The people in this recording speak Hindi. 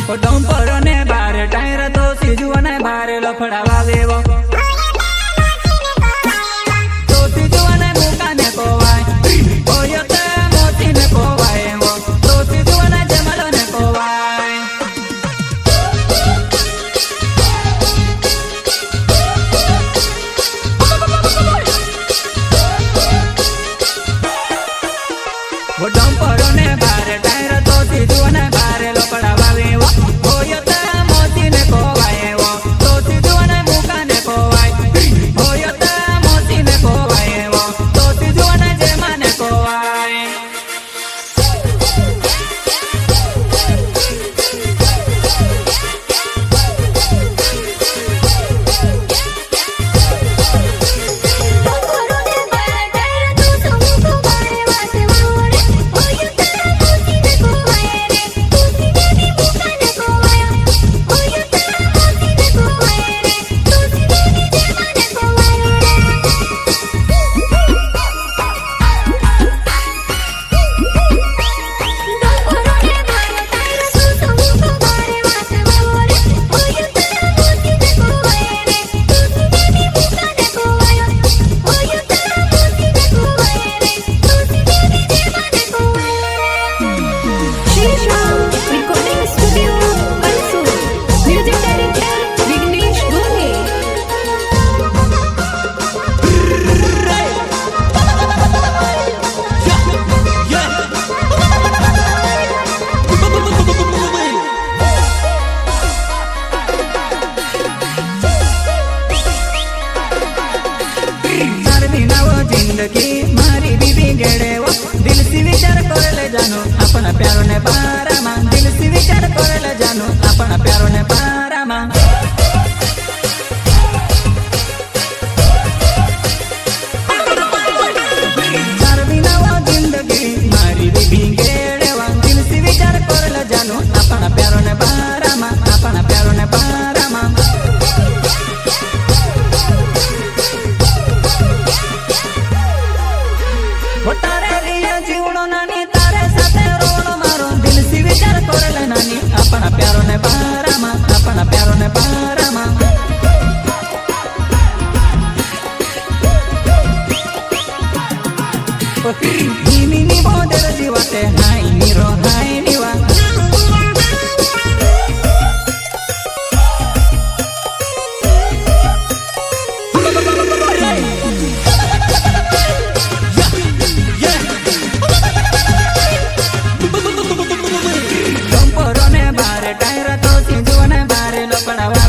डम्पर ने बार टायर तो सीजू ने बार लफड़ावा वेवो तो सीजू ने मुका ने कोवाय ओयो ते मोती ने कोवाय वो तो सीजू ने जमलो ने कोवाय वो डम्पर ने बार टायर तो सीजू ने बार लफड़ावा वेवो ओयो ते मोती ने कोवाय वो तो सीजू ने मुका ने कोवाय ओयो ते मोती ने कोवाय वो तो सीजू ने जेमा ने कोवाय जिंदगी मारी बीबी गेड़े वो दिल से विचार कर ले जानो अपना प्यारो ने पारा मां दिल से विचार कर ले जानो अपना प्यारो ने पारा मां चार बिना वो जिंदगी मारी बीबी गेड़े वो दिल से विचार कर ले जानो अपना प्यारो ने पारा मां अपना प्यारो ने पारा मां तारे लिया जीवनो नानी तारे साथे रोनो मारो दिल से विचार करले नानी अपना प्यारो ने पारा मां अपना प्यारो ने पारा मां नी नी बोदर जीवाते हाय नीरो हाय नीवा टायर तो सीजू ने बारे लपड़ावा